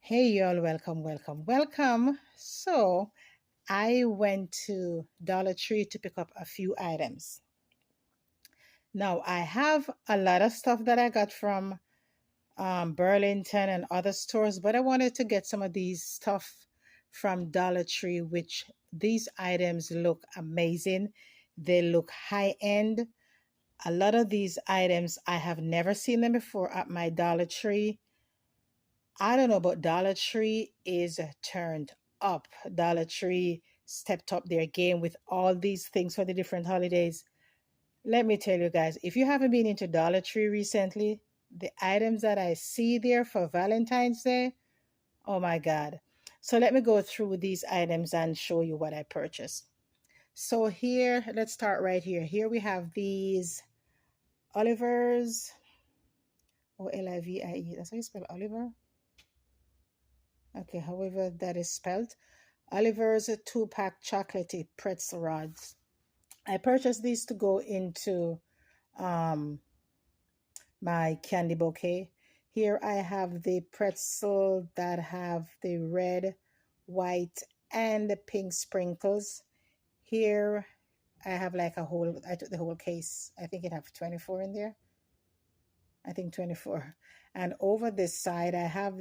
Hey y'all, welcome. So I went to Dollar Tree to pick up a few items. Now I have a lot of stuff that I got from Burlington and other stores, but I wanted to get some of these stuff from Dollar Tree, which these items look amazing. They look high end. A lot of these items I have never seen them before at my Dollar Tree. I don't know, but Dollar Tree is turned up. Dollar Tree stepped up their game with all these things for the different holidays. Let me tell you guys, if you haven't been into Dollar Tree recently, the items that I see there for Valentine's Day, oh my God. So let me go through these items and show you what I purchased. So here, let's start right here. Here we have these Oliver's, Olivie. That's how you spell Oliver? Okay, however that is spelled. Oliver's 2-pack chocolatey pretzel rods. I purchased these to go into um, my candy bouquet. Here I have the pretzel that have the red, white, and the pink sprinkles. Here I have like a whole, I took the whole case. I think it have 24 in there. I think 24. And over this side I have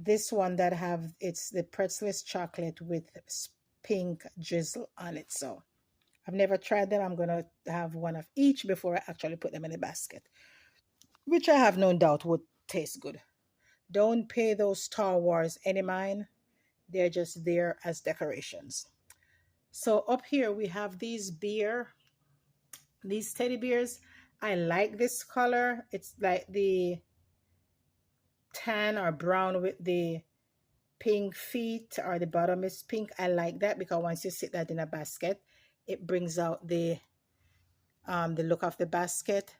this one that have it's the pretzel's chocolate with pink drizzle on it. So I've never tried them. I'm gonna have one of each before I actually put them in the basket, which I have no doubt would taste good. Don't pay those Star Wars any mind. They're just there as decorations. So up here we have these teddy bears. I like this color. It's like the tan or brown with the pink feet, or the bottom is pink. I like that because once you sit that in a basket, it brings out the look of the basket.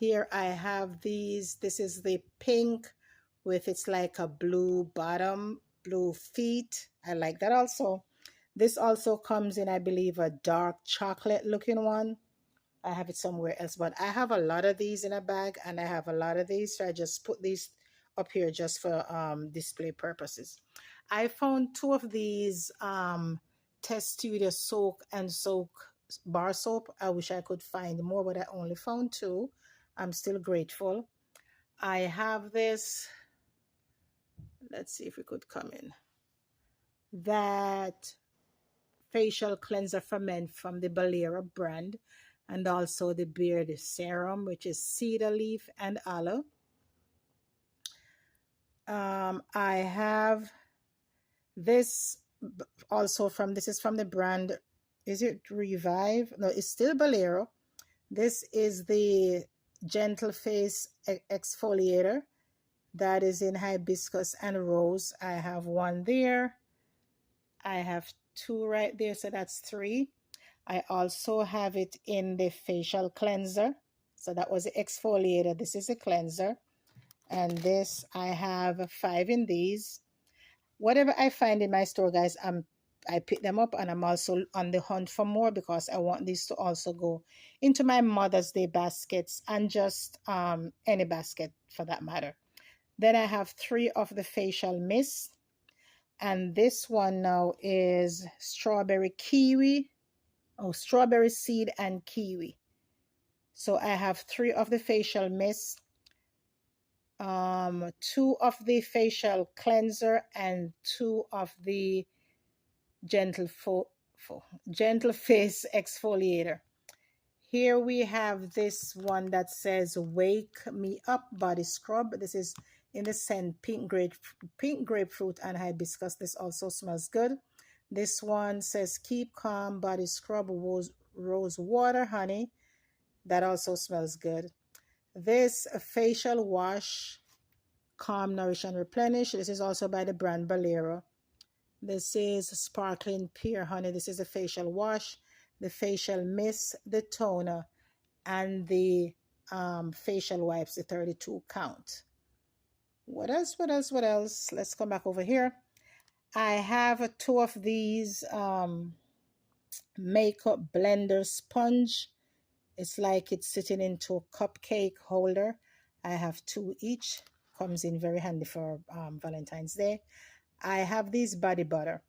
Here I have these. This is the pink with it's like a blue bottom, blue feet. I like that also. This also comes in, I believe, a dark chocolate looking one. I have it somewhere else, but I have a lot of these in a bag, and I have a lot of these, so I just put these up here just for display purposes. I found two of these Test Studio soak bar soap. I wish I could find more, but I only found two. I'm still grateful. I have this. Let's see if we could come in. That facial cleanser for men from the Balera brand, and also the beard serum, which is cedar leaf and aloe. I have this also from this is from the brand. Is it Revive? No, it's still Balero. This is the Gentle Face Exfoliator that is in hibiscus and rose. I have one there. I have two right there, so that's three. I also have it in the facial cleanser. So that was the exfoliator. This is a cleanser. And this, I have five in these. Whatever I find in my store, guys, I pick them up, and I'm also on the hunt for more because I want these to also go into my Mother's Day baskets, and just any basket for that matter. Then I have three of the facial mist, and this one now is strawberry kiwi. Oh, strawberry seed and kiwi. So I have three of the facial mist, two of the facial cleanser, and two of the gentle gentle face exfoliator. Here we have this one that says Wake Me Up Body Scrub. This is in the scent pink grapefruit and hibiscus. This also smells good. This one says Keep Calm Body Scrub, rose water honey. That also smells good. This facial wash, Calm, Nourish, and Replenish. This is also by the brand Balero. This is Sparkling Pear Honey. This is a facial wash, the facial mist, the toner, and the facial wipes, the 32 count. What else? What else? What else? Let's come back over here. I have two of these makeup blender sponge. It's like it's sitting into a cupcake holder. I have two each. comes in very handy for Valentine's Day. I have these body butter.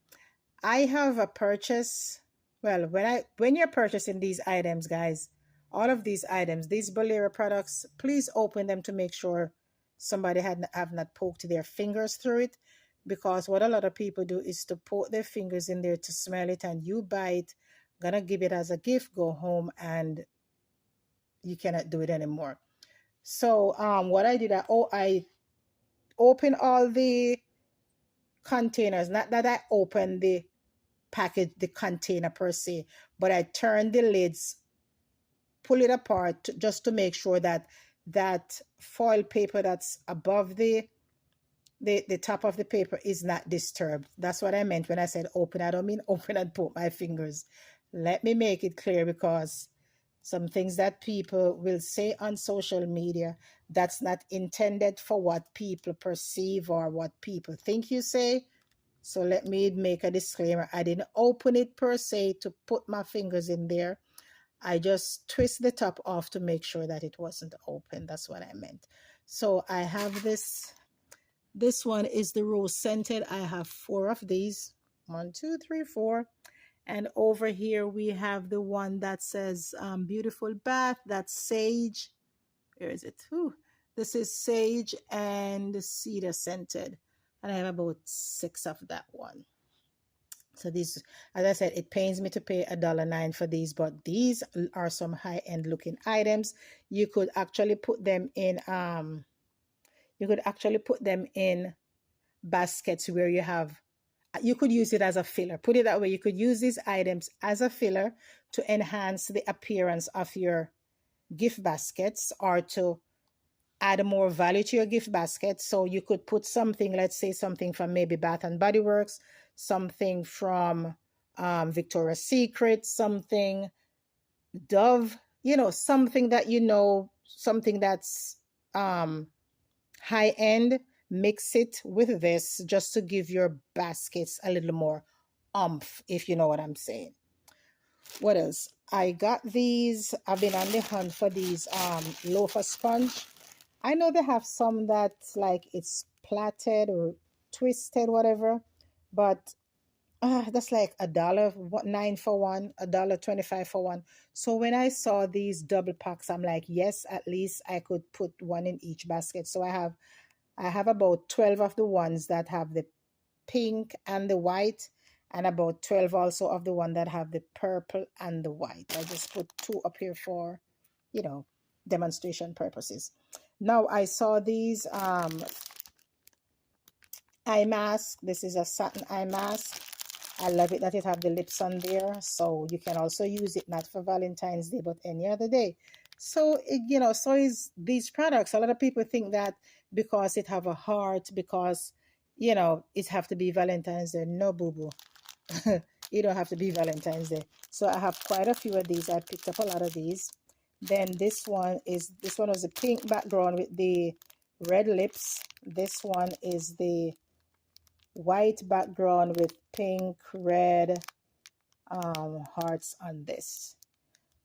I have a purchase. Well, when you're purchasing these items, guys, all of these items, these Bolero products, please open them to make sure somebody have not poked their fingers through it. Because what a lot of people do is to poke their fingers in there to smell it, and you buy it, gonna give it as a gift, go home, and you cannot do it anymore. So what I did, I opened all the containers. Not that I opened the package, the container per se, but I turned the lids, pull it apart just to make sure that that foil paper that's above the top of the paper is not disturbed. That's what I meant when I said open. I don't mean open and put my fingers. Let me make it clear, because some things that people will say on social media, that's not intended for what people perceive or what people think you say. So let me make a disclaimer. I didn't open it per se to put my fingers in there. I just twist the top off to make sure that it wasn't open. That's what I meant. So I have this. This one is the rose scented. I have 4 of these. 1, 2, 3, 4. And over here we have the one that says beautiful bath. That's sage. Where is it? Ooh. This is sage and cedar scented. And I have about 6 of that one. So these, as I said, it pains me to pay $1.09 for these, but these are some high-end looking items. You could actually put them in baskets where you could use it as a filler. Put it that way. You could use these items as a filler to enhance the appearance of your gift baskets, or to add more value to your gift basket. So you could put something, let's say something from maybe Bath and Body Works, something from Victoria's Secret, something Dove, something that something that's high end. Mix it with this just to give your baskets a little more oomph, if you know what I'm saying. What else? I got these. I've been on the hunt for these loafer sponge. I know they have some that's like it's plaited or twisted, whatever, but that's like $1.09 for one, $1.25 for one. So when I saw these double packs, I'm like, yes, at least I could put one in each basket. So I have about 12 of the ones that have the pink and the white, and about 12 also of the one that have the purple and the white. I just put 2 up here for, demonstration purposes. Now I saw these eye mask. This is a satin eye mask. I love it that it have the lips on there, so you can also use it not for Valentine's Day but any other day. So so is these products. A lot of people think that because it have a heart, because it have to be Valentine's Day. No, boo boo. You don't have to be Valentine's Day. So I have quite a few of these. I picked up a lot of these. Then this one was a pink background with the red lips. This one is the white background with pink, red hearts on this.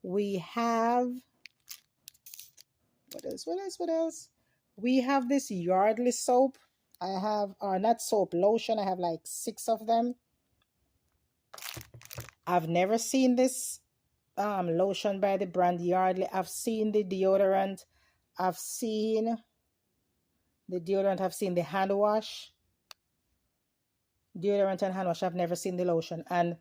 We have, what else? We have this Yardley soap. I have, or not soap, lotion. I have like 6 of them. I've never seen this lotion by the brand Yardley. I've seen the deodorant. I've seen the hand wash. Deodorant and hand wash. I've never seen the lotion. And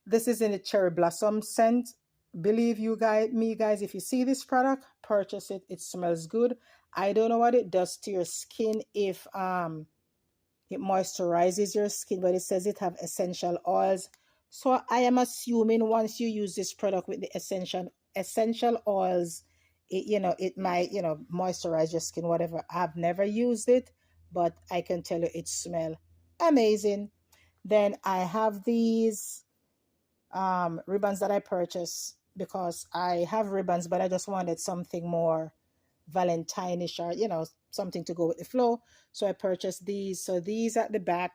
this is in the cherry blossom scent. Believe me guys, if you see this product, purchase it. It smells good. I don't know what it does to your skin, if it moisturizes your skin, but it says it have essential oils. So I am assuming once you use this product with the essential oils, it might, moisturize your skin, whatever. I've never used it, but I can tell you it smells amazing. Then I have these ribbons that I purchased because I have ribbons, but I just wanted something more Valentine-ish, or something to go with the flow. So I purchased these. So these at the back,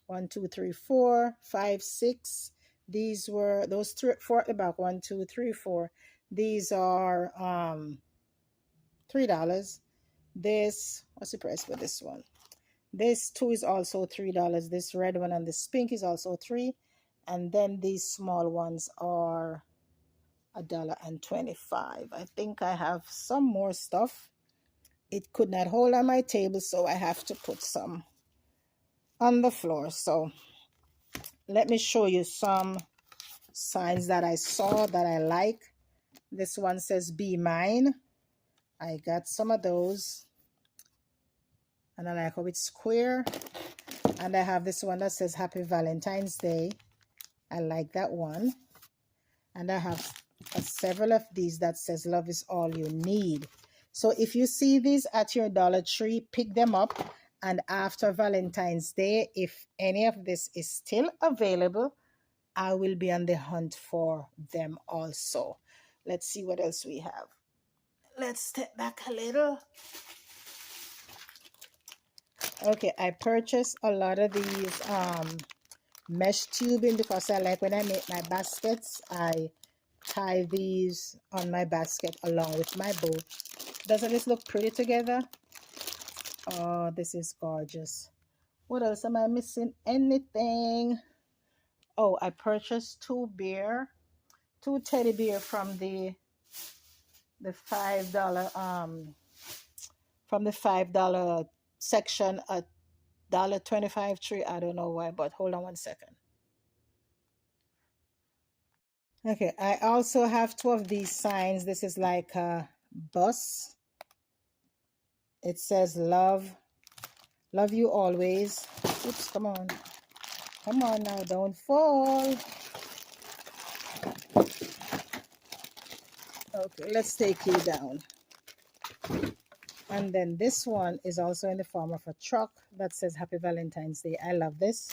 1, 2, 3, 4, 5, 6. These were those 4 at the back. 1, 2, 3, 4. These are $3. This, what's the price for this one? This two is also $3. This red one and this pink is also $3. And then these small ones are $1.25. I think I have some more stuff. It could not hold on my table, so I have to put some on the floor. So let me show you some signs that I saw that I like. This one says be mine. I got some of those, and I like how it's square. And I have this one that says happy Valentine's Day. I like that one. And I have several of these that says love is all you need. So if you see these at your Dollar Tree, pick them up. And after Valentine's Day, if any of this is still available, I will be on the hunt for them also. Let's see what else we have. Let's step back a little. Okay, I purchased a lot of these mesh tubing because I like when I make my baskets, I tie these on my basket along with my bow. Doesn't this look pretty together? Oh, this is gorgeous. What else am I missing? Anything? Oh, I purchased two teddy bear from the $5 from the $5 section at $1.25 tree. I don't know why, but hold on one second. Okay, I also have two of these signs. This is like a bus. It says love you always. Oops, come on now, don't fall. Okay, let's take you down. And then this one is also in the form of a truck that says happy Valentine's Day. I love this.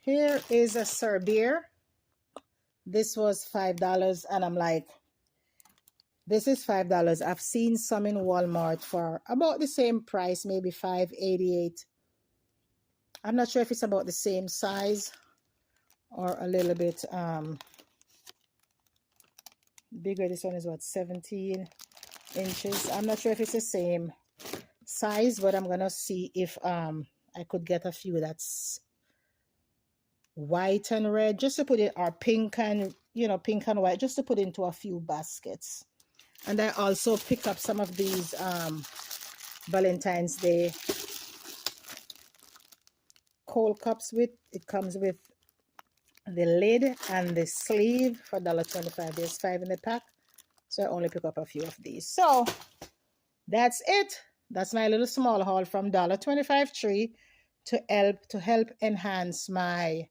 Here is a Sir Beer. This was $5, and I'm like, this is $5. I've seen some in Walmart for about the same price, maybe $5.88. I'm not sure if it's about the same size or a little bit bigger. This one is what, 17 inches. I'm not sure if it's the same size, but I'm gonna see if I could get a few that's white and red, just to put it, or pink and pink and white, just to put into a few baskets. And I also pick up some of these Valentine's Day cold cups. It comes with the lid and the sleeve for $1.25. There's 5 in the pack, so I only pick up a few of these. So that's it. That's my little small haul from $1.25 tree to help enhance my